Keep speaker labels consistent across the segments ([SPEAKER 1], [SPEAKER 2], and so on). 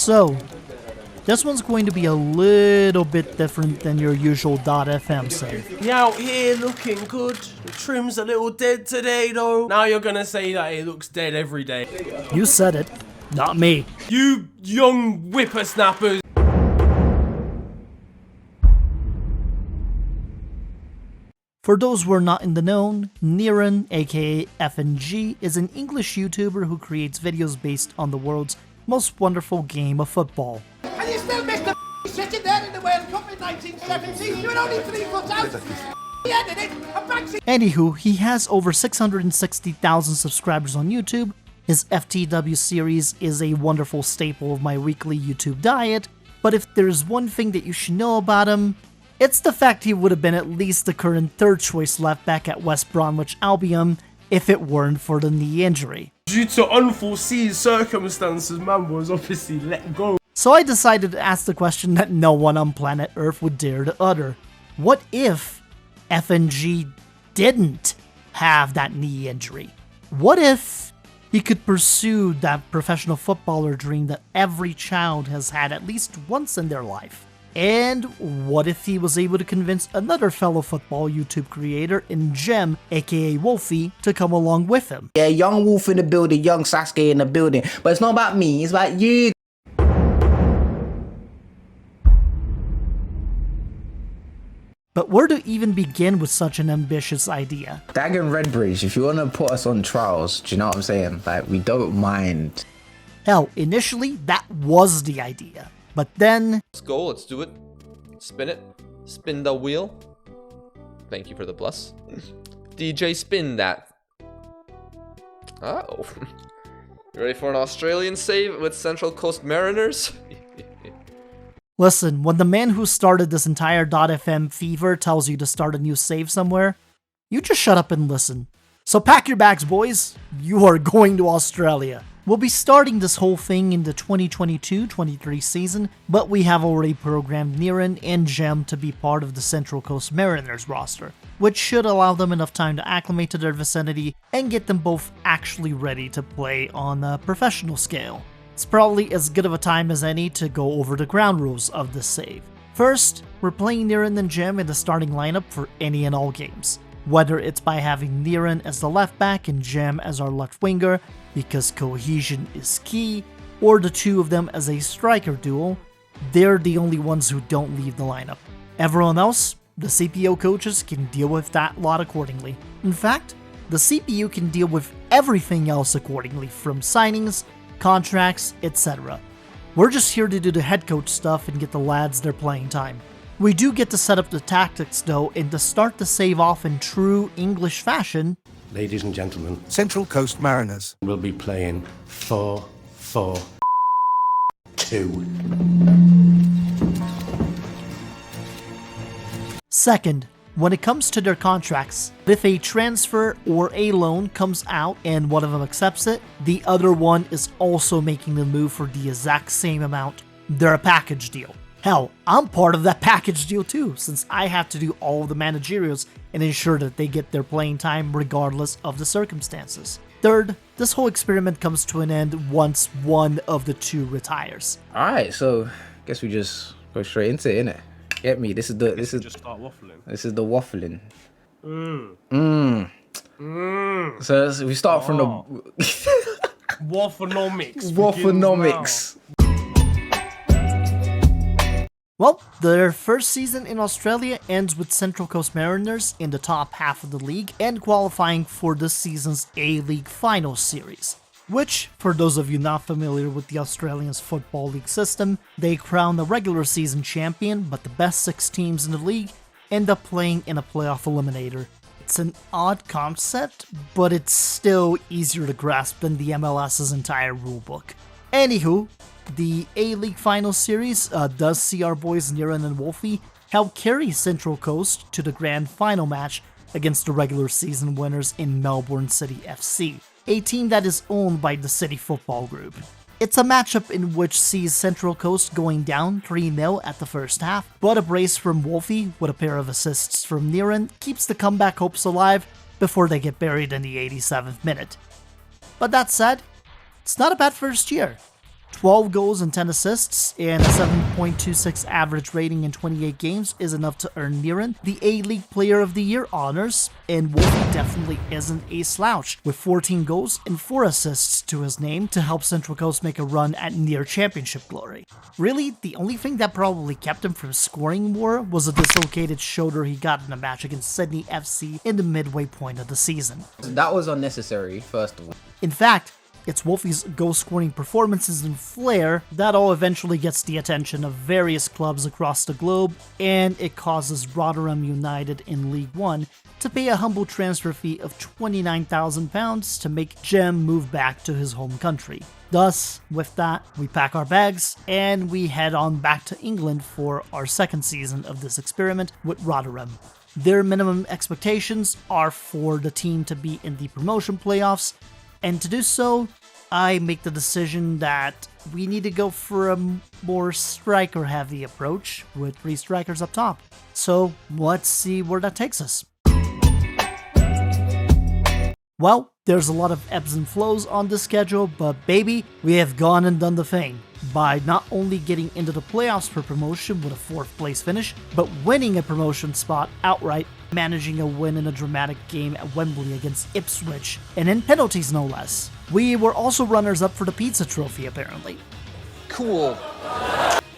[SPEAKER 1] So, this one's going to be a little bit different than your usual .fm save.
[SPEAKER 2] You out here looking good. The trim's a little dead today though. Now you're gonna say that it looks dead every day.
[SPEAKER 1] You said it, not me.
[SPEAKER 2] You young whippersnappers.
[SPEAKER 1] For those who are not in the know, Niran, aka FNG, is an English YouTuber who creates videos based on the world's most wonderful game of football.
[SPEAKER 3] And you still missed the sitting there in the World Cup in 1970. You were only 3 foot out. He ended it.
[SPEAKER 1] Anywho, he has over 660,000 subscribers on YouTube. His FTW series is a wonderful staple of my weekly YouTube diet, but if there's one thing that you should know about him, it's the fact he would have been at least the current third choice left back at West Bromwich Albion if it weren't for the knee injury.
[SPEAKER 2] Due to unforeseen circumstances, man was obviously let go.
[SPEAKER 1] So I decided to ask the question that no one on planet Earth would dare to utter. What if FNG didn't have that knee injury? What if he could pursue that professional footballer dream that every child has had at least once in their life? And what if he was able to convince another fellow football YouTube creator in Gem, aka Wolfie, to come along with him?
[SPEAKER 4] Yeah, young Wolf in the building, young Sasuke in the building. But it's not about me, it's about you.
[SPEAKER 1] But where to even begin with such an ambitious idea?
[SPEAKER 4] Dagon Redbridge, if you want to put us on trials, do you know what I'm saying? Like, we don't mind.
[SPEAKER 1] Hell, initially, that was the idea. But then...
[SPEAKER 5] Let's go, let's do it. Spin it. Spin the wheel. Thank you for the plus. DJ, spin that. Oh. You ready for an Australian save with Central Coast Mariners?
[SPEAKER 1] Listen, when the man who started this entire .fm fever tells you to start a new save somewhere, you just shut up and listen. So pack your bags, boys. You are going to Australia. We'll be starting this whole thing in the 2022-23 season, but we have already programmed Niran and Gem to be part of the Central Coast Mariners roster, which should allow them enough time to acclimate to their vicinity and get them both actually ready to play on a professional scale. It's probably as good of a time as any to go over the ground rules of this save. First, we're playing Niran and Gem in the starting lineup for any and all games, whether it's by having Niran as the left back and Gem as our left winger, because cohesion is key, or the two of them as a striker duo. They're the only ones who don't leave the lineup. Everyone else, the CPO coaches can deal with that lot accordingly. In fact, the CPU can deal with everything else accordingly, from signings, contracts, etc. We're just here to do the head coach stuff and get the lads their playing time. We do get to set up the tactics though, and to start the save off in true English fashion.
[SPEAKER 6] Ladies and gentlemen,
[SPEAKER 7] Central Coast Mariners
[SPEAKER 6] will be playing 4-4-2.
[SPEAKER 1] Second, when it comes to their contracts, if a transfer or a loan comes out and one of them accepts it, the other one is also making the move for the exact same amount. They're a package deal. Hell, I'm part of that package deal too, since I have to do all of the managerials and ensure that they get their playing time regardless of the circumstances. Third, this whole experiment comes to an end once one of the two retires.
[SPEAKER 4] Alright, so guess we just go straight into it, innit? Get me, this is
[SPEAKER 2] Just start waffling.
[SPEAKER 4] This is the waffling. So we start from the
[SPEAKER 2] Wafflenomics.
[SPEAKER 4] Wafflenomics.
[SPEAKER 1] Well, their first season in Australia ends with Central Coast Mariners in the top half of the league and qualifying for this season's A-League Finals series, which, for those of you not familiar with the Australian Football League system, they crown the regular season champion, but the best 6 teams in the league end up playing in a playoff eliminator. It's an odd concept, but it's still easier to grasp than the MLS's entire rulebook. Anywho, the A-League Finals series does see our boys Niran and Wolfie help carry Central Coast to the grand final match against the regular season winners in Melbourne City FC, a team that is owned by the City Football Group. It's a matchup in which sees Central Coast going down 3-0 at the first half, but a brace from Wolfie with a pair of assists from Niran keeps the comeback hopes alive before they get buried in the 87th minute. But that said, it's not a bad first year. 12 goals and 10 assists and a 7.26 average rating in 28 games is enough to earn Niran the A-League Player of the Year honors, and Wolfie definitely isn't a slouch, with 14 goals and 4 assists to his name to help Central Coast make a run at near championship glory. Really, the only thing that probably kept him from scoring more was a dislocated shoulder he got in a match against Sydney FC in the midway point of the season.
[SPEAKER 4] That was unnecessary, first of all.
[SPEAKER 1] In fact, it's Wolfie's goal-scoring performances and flair that all eventually gets the attention of various clubs across the globe, and it causes Rotherham United in League One to pay a humble transfer fee of £29,000 to make Jem move back to his home country. Thus, with that, we pack our bags and we head on back to England for our second season of this experiment with Rotherham. Their minimum expectations are for the team to be in the promotion playoffs, and to do so, I make the decision that we need to go for a more striker-heavy approach with 3 strikers up top. So let's see where that takes us. Well, there's a lot of ebbs and flows on this schedule, but baby, we have gone and done the thing by not only getting into the playoffs for promotion with a 4th place finish, but winning a promotion spot outright, managing a win in a dramatic game at Wembley against Ipswich, and in penalties no less. We were also runners-up for the pizza trophy apparently.
[SPEAKER 5] Cool.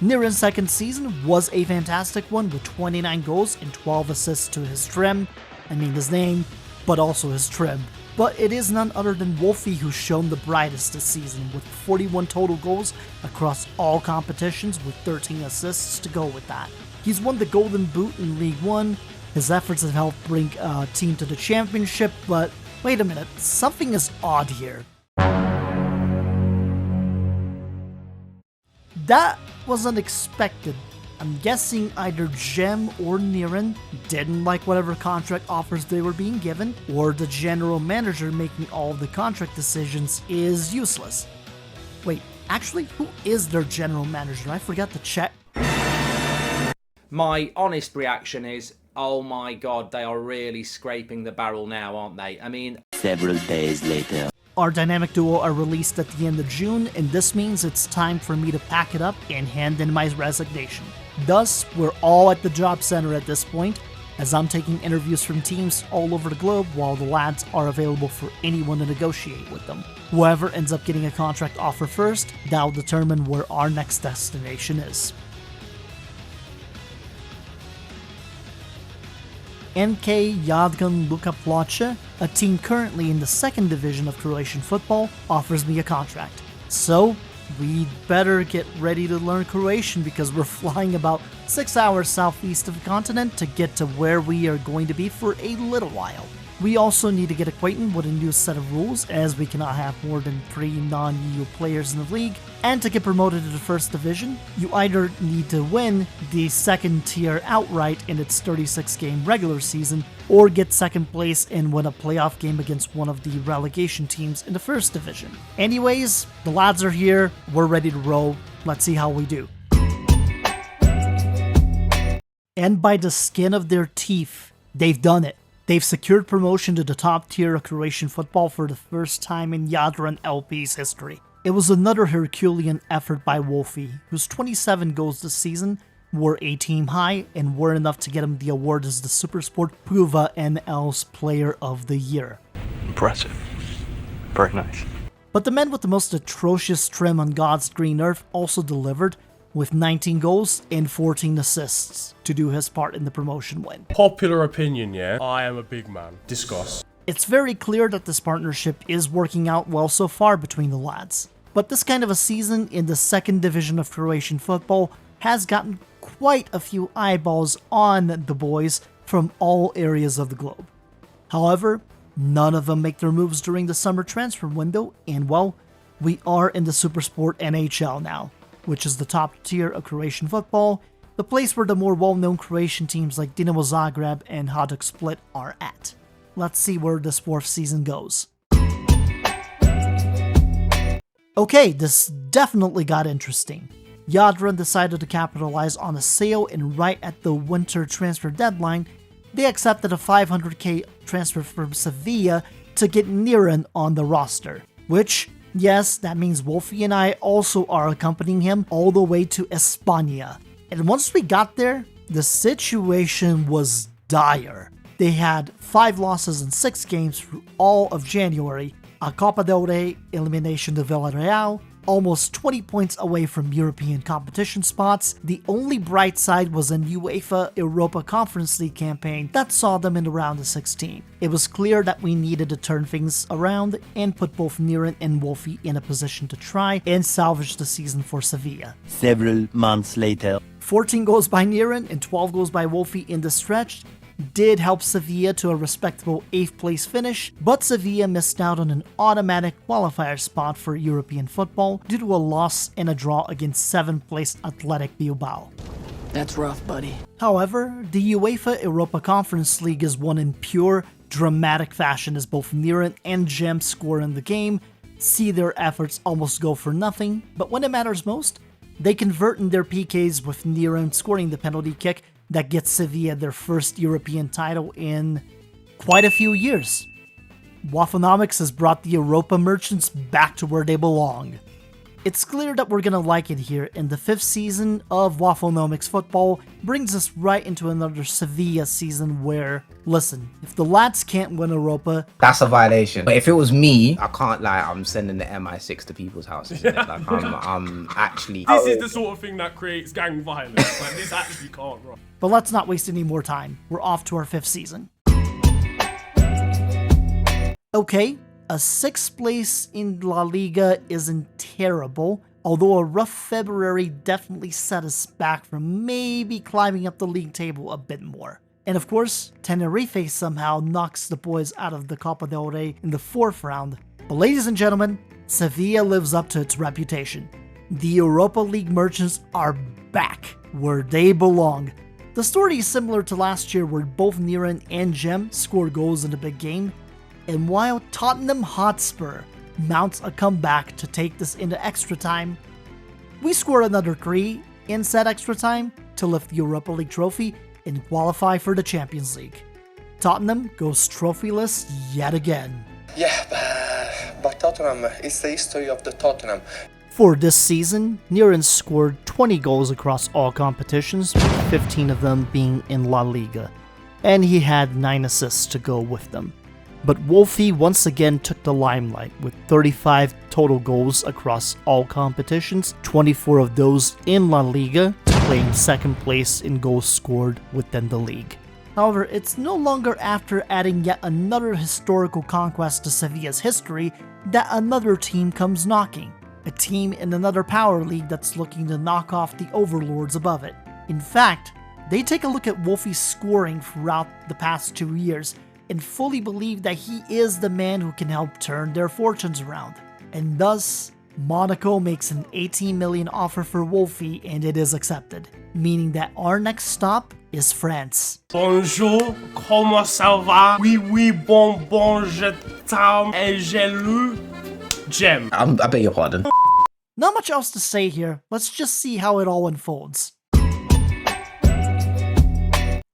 [SPEAKER 1] Niran's second season was a fantastic one with 29 goals and 12 assists to his trim. I mean his name, but also his trim. But it is none other than Wolfie who's shown the brightest this season with 41 total goals across all competitions with 13 assists to go with that. He's won the Golden Boot in League One. His efforts have helped bring a team to the championship, but wait a minute, something is odd here. That was unexpected. I'm guessing either Jem or Niran didn't like whatever contract offers they were being given, or the general manager making all of the contract decisions is useless. Wait, actually, who is their general manager? I forgot to check.
[SPEAKER 7] My honest reaction is, oh my god, they are really scraping the barrel now, aren't they? I mean,
[SPEAKER 8] several days later.
[SPEAKER 1] Our dynamic duo are released at the end of June, and this means it's time for me to pack it up and hand in my resignation. Thus, we're all at the job center at this point, as I'm taking interviews from teams all over the globe while the lads are available for anyone to negotiate with them. Whoever ends up getting a contract offer first, that'll determine where our next destination is. NK Jadran Luka Ploče, a team currently in the 2nd division of Croatian football, offers me a contract. So, we'd better get ready to learn Croatian because we're flying about 6 hours southeast of the continent to get to where we are going to be for a little while. We also need to get acquainted with a new set of rules, as we cannot have more than 3 non-EU players in the league, and to get promoted to the 1st division, you either need to win the 2nd tier outright in its 36-game regular season, or get 2nd place and win a playoff game against one of the relegation teams in the 1st division. Anyways, the lads are here, we're ready to roll, let's see how we do. And by the skin of their teeth, they've done it. They've secured promotion to the top tier of Croatian football for the first time in Jadran LP's history. It was another Herculean effort by Wolfie, whose 27 goals this season were a team high and were enough to get him the award as the Supersport Pruva NL's Player of the Year.
[SPEAKER 9] Impressive. Very nice.
[SPEAKER 1] But the man with the most atrocious trim on God's green earth also delivered, with 19 goals and 14 assists to do his part in the promotion win.
[SPEAKER 2] Popular opinion, yeah? I am a big man. Discuss.
[SPEAKER 1] It's very clear that this partnership is working out well so far between the lads. But this kind of a season in the 2nd division of Croatian football has gotten quite a few eyeballs on the boys from all areas of the globe. However, none of them make their moves during the summer transfer window, and well, we are in the Supersport NHL now, which is the top tier of Croatian football, the place where the more well-known Croatian teams like Dinamo Zagreb and Hajduk Split are at. Let's see where this 4th season goes. Okay, this definitely got interesting. Jadran decided to capitalize on a sale, and right at the winter transfer deadline, they accepted a 500k transfer from Sevilla to get Niran on the roster, which Yes, that means Wolfie and I also are accompanying him all the way to España. And once we got there, the situation was dire. They had 5 losses in 6 games through all of January, a Copa del Rey elimination to Villarreal, almost 20 points away from European competition spots. The only bright side was a UEFA Europa Conference League campaign that saw them in the round of 16. It was clear that we needed to turn things around and put both Niran and Wolfie in a position to try and salvage the season for Sevilla.
[SPEAKER 8] Several months later.
[SPEAKER 1] 14 goals by Niran and 12 goals by Wolfie in the stretch did help Sevilla to a respectable 8th place finish, but Sevilla missed out on an automatic qualifier spot for European football due to a loss and a draw against 7th place Athletic Bilbao.
[SPEAKER 8] That's rough, buddy.
[SPEAKER 1] However, the UEFA Europa Conference League is won in pure, dramatic fashion as both Niran and Gem score in the game, see their efforts almost go for nothing, but when it matters most, they convert in their PKs with Niran scoring the penalty kick that gets Sevilla their first European title in quite a few years. Wafflenomics has brought the Europa merchants back to where they belong. It's clear that we're gonna like it here, and the 5th season of Wafflenomics football brings us right into another Sevilla season where, listen, if the lads can't win Europa,
[SPEAKER 4] That's a violation. But if it was me, I can't lie, I'm sending the MI6 to people's houses. Like, I'm actually...
[SPEAKER 2] This is the sort of thing that creates gang violence. Like, this actually can't run.
[SPEAKER 1] but let's not waste any more time. We're off to our 5th season. Okay, a 6th place in La Liga isn't terrible, although a rough February definitely set us back from maybe climbing up the league table a bit more. And of course, Tenerife somehow knocks the boys out of the Copa del Rey in the 4th round. But ladies and gentlemen, Sevilla lives up to its reputation. The Europa League merchants are back where they belong. The story is similar to last year where both Niran and Gem scored goals in the big game, and while Tottenham Hotspur mounts a comeback to take this into extra time, we score another 3 in said extra time to lift the Europa League trophy and qualify for the Champions League. Tottenham goes trophyless yet again.
[SPEAKER 10] Yeah, but Tottenham is the history of the Tottenham.
[SPEAKER 1] For this season, Niran scored 20 goals across all competitions, with 15 of them being in La Liga, and he had 9 assists to go with them. But Wolfie once again took the limelight with 35 total goals across all competitions, 24 of those in La Liga, playing 2nd place in goals scored within the league. However, it's no longer after adding yet another historical conquest to Sevilla's history that another team comes knocking. A team in another power league that's looking to knock off the overlords above it. In fact, they take a look at Wolfie's scoring throughout the past 2 years and fully believe that he is the man who can help turn their fortunes around. And thus, Monaco makes an 18 million offer for Wolfie and it is accepted, meaning that our next stop is France.
[SPEAKER 2] Bonjour, comment ça va? Oui, oui, bon, je t'aime, et j'ai lu. Gem.
[SPEAKER 4] I beg your pardon.
[SPEAKER 1] Not much else to say here, let's just see how it all unfolds.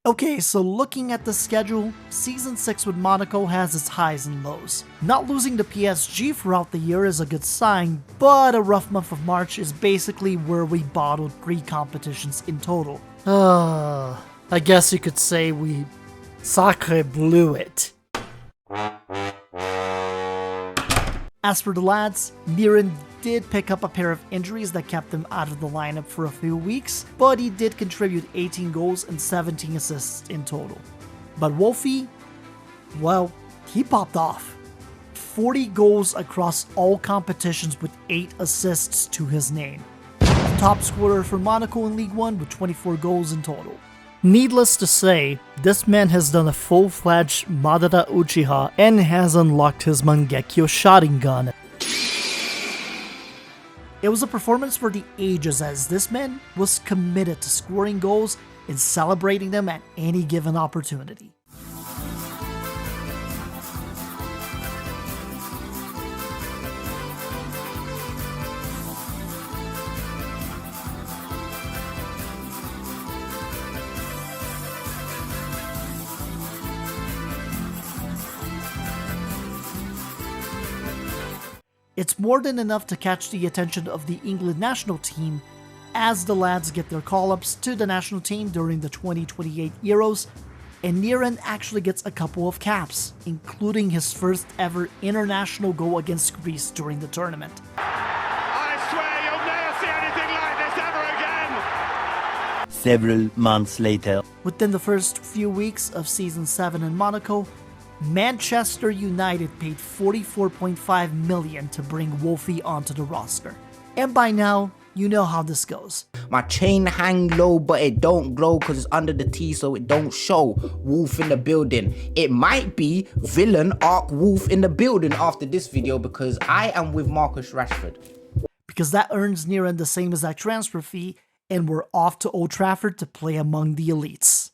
[SPEAKER 1] Okay, so looking at the schedule, Season 6 with Monaco has its highs and lows. Not losing to PSG throughout the year is a good sign, but a rough month of March is basically where we bottled 3 competitions in total. I guess you could say we sacre bleu it. As for the lads, Niran did pick up a pair of injuries that kept him out of the lineup for a few weeks, but he did contribute 18 goals and 17 assists in total. But Wolfie, well, he popped off. 40 goals across all competitions with 8 assists to his name. The top scorer for Monaco in League 1 with 24 goals in total. Needless to say, this man has done a full-fledged Madara Uchiha and has unlocked his Mangekyo Sharingan. It was a performance for the ages as this man was committed to scoring goals and celebrating them at any given opportunity. It's more than enough to catch the attention of the England national team as the lads get their call-ups to the national team during the 2028 Euros, and Niran actually gets a couple of caps, including his first ever international goal against Greece during the tournament.
[SPEAKER 3] I swear you'll never see anything like this ever again!
[SPEAKER 8] Several months later.
[SPEAKER 1] Within the first few weeks of Season 7 in Monaco, Manchester United paid $44.5 million to bring WOLFE onto the roster. And by now, you know how this goes.
[SPEAKER 4] My chain hang low, but it don't glow because it's under the T, so it don't show. Wolf in the building. It might be villain Arc Wolf in the building after this video because I am with Marcus Rashford.
[SPEAKER 1] Because that earns Niran the same exact transfer fee, and we're off to Old Trafford to play among the elites.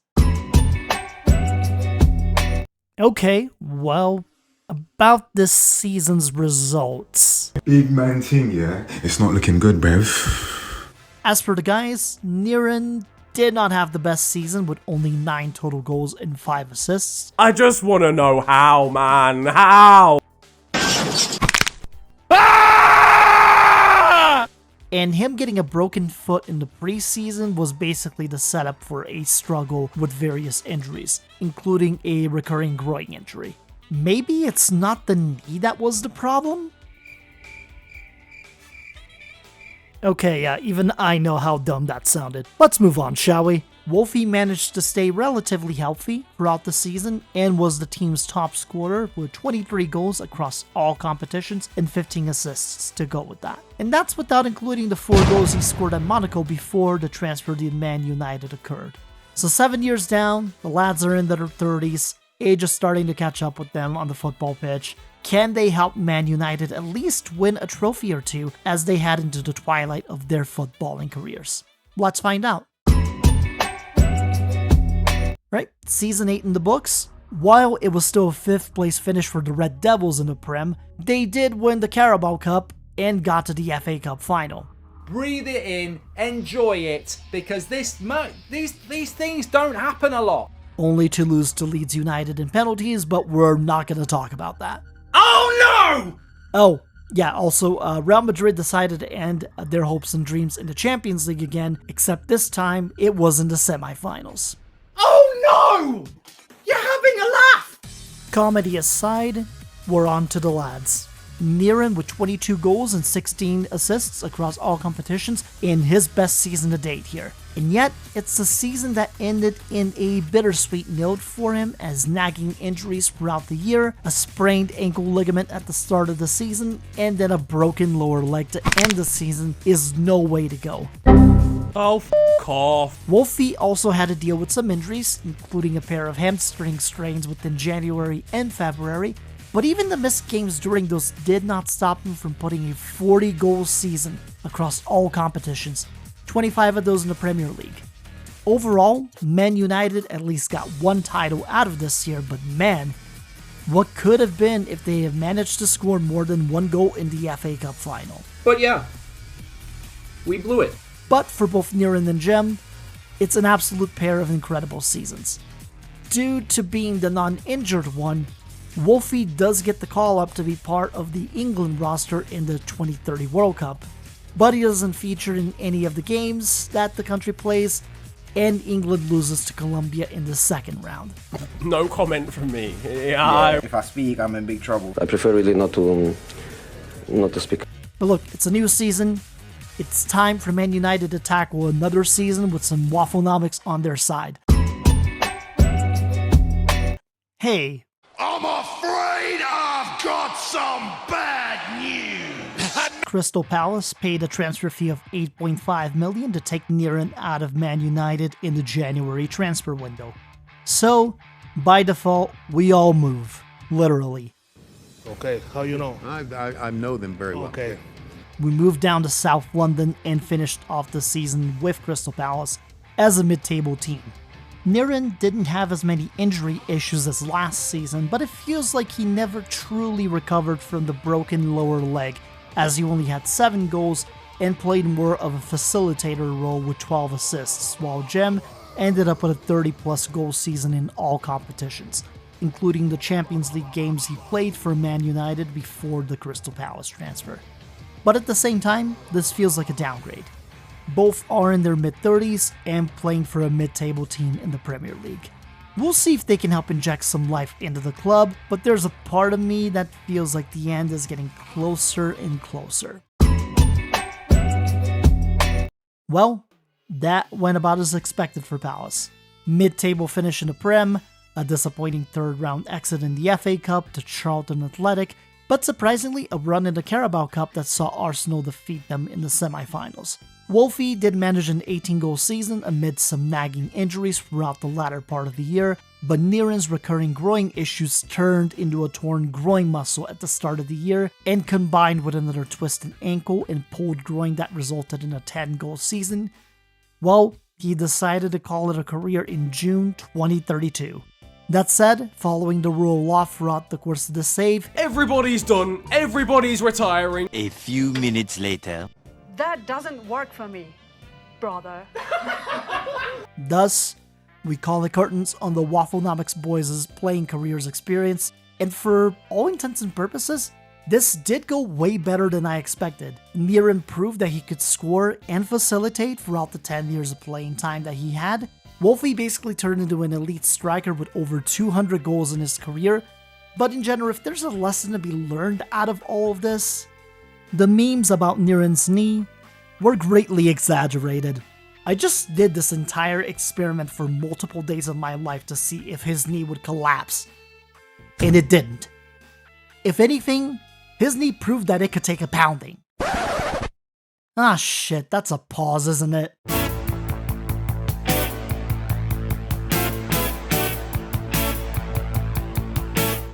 [SPEAKER 1] Okay, well, about this season's results.
[SPEAKER 11] Big man thing, yeah? It's not looking good, bruv.
[SPEAKER 1] As for the guys, Niran did not have the best season with only 9 total goals and 5 assists.
[SPEAKER 2] I just want to know how, man. How?
[SPEAKER 1] And him getting a broken foot in the preseason was basically the setup for a struggle with various injuries, including a recurring groin injury. Maybe it's not the knee that was the problem? Okay, yeah, even I know how dumb that sounded. Let's move on, shall we? WOLFE managed to stay relatively healthy throughout the season and was the team's top scorer with 23 goals across all competitions and 15 assists to go with that. And that's without including the 4 goals he scored at Monaco before the transfer to Man United occurred. So 7 years down, the lads are in their 30s, age is starting to catch up with them on the football pitch. Can they help Man United at least win a trophy or two as they head into the twilight of their footballing careers? Let's find out. Right, Season 8 in the books. While it was still a 5th place finish for the Red Devils in the Prem, they did win the Carabao Cup and got to the FA Cup final.
[SPEAKER 7] Breathe it in, enjoy it, because these things don't happen a lot.
[SPEAKER 1] Only to lose to Leeds United in penalties, but we're not going to talk about that.
[SPEAKER 2] Oh no!
[SPEAKER 1] Oh, yeah, also, Real Madrid decided to end their hopes and dreams in the Champions League again, except this time it was in the semifinals.
[SPEAKER 2] Oh no! You're having a laugh!
[SPEAKER 1] Comedy aside, we're on to the lads. Niran with 22 goals and 16 assists across all competitions in his best season to date here. And yet, it's a season that ended in a bittersweet note for him as nagging injuries throughout the year, a sprained ankle ligament at the start of the season, and then a broken lower leg to end the season is no way to go.
[SPEAKER 2] Oh, f*** off.
[SPEAKER 1] WOLFE also had to deal with some injuries, including a pair of hamstring strains within January and February, but even the missed games during those did not stop him from putting a 40-goal season across all competitions, 25 of those in the Premier League. Overall, Man United at least got 1 title out of this year, but man, what could have been if they had managed to score more than 1 goal in the FA Cup final.
[SPEAKER 7] But yeah, we blew it.
[SPEAKER 1] But for both Niran and Jem, it's an absolute pair of incredible seasons. Due to being the non-injured one, WOLFE does get the call up to be part of the England roster in the 2030 World Cup, but he doesn't feature in any of the games that the country plays, and England loses to Colombia in the second round.
[SPEAKER 2] No comment from me. Yeah.
[SPEAKER 4] If I speak, I'm in big trouble.
[SPEAKER 9] I prefer really not to speak.
[SPEAKER 1] But look, it's a new season. It's time for Man United to tackle another season with some Wafflenomics on their side. Hey.
[SPEAKER 3] I'm afraid I've got some bad news.
[SPEAKER 1] Crystal Palace paid a transfer fee of $8.5 million to take Niran out of Man United in the January transfer window. So, by default, we all move. Literally.
[SPEAKER 12] Okay, how you know?
[SPEAKER 13] I know them very well.
[SPEAKER 12] Okay.
[SPEAKER 1] We moved down to South London and finished off the season with Crystal Palace as a mid-table team. Niran didn't have as many injury issues as last season, but it feels like he never truly recovered from the broken lower leg, as he only had 7 goals and played more of a facilitator role with 12 assists, while Jem ended up with a 30-plus goal season in all competitions. including the Champions League games he played for Man United before the Crystal Palace transfer. But at the same time, this feels like a downgrade. Both are in their mid-30s and playing for a mid-table team in the Premier League. We'll see if they can help inject some life into the club, but there's a part of me that feels like the end is getting closer and closer. Well, that went about as expected for Palace. Mid-table finish in the Prem, a disappointing third-round exit in the FA Cup to Charlton Athletic, but surprisingly a run in the Carabao Cup that saw Arsenal defeat them in the semi-finals. WOLFE did manage an 18-goal season amid some nagging injuries throughout the latter part of the year, but Niran's recurring groin issues turned into a torn groin muscle at the start of the year, and combined with another twisted ankle and pulled groin that resulted in a 10-goal season, well, he decided to call it a career in June 2032. That said, following the rule off throughout the course of the save,
[SPEAKER 2] everybody's done, everybody's retiring.
[SPEAKER 8] A few minutes later.
[SPEAKER 14] That doesn't work for me, brother.
[SPEAKER 1] Thus, we call the curtains on the Wafflenomics boys' playing careers experience, and for all intents and purposes, this did go way better than I expected. Niran proved that he could score and facilitate throughout the 10 years of playing time that he had. WOLFE basically turned into an elite striker with over 200 goals in his career, but in general, if there's a lesson to be learned out of all of this, the memes about Niran's knee were greatly exaggerated. I just did this entire experiment for multiple days of my life to see if his knee would collapse, and it didn't. If anything, his knee proved that it could take a pounding. Ah shit, that's a pause, isn't it?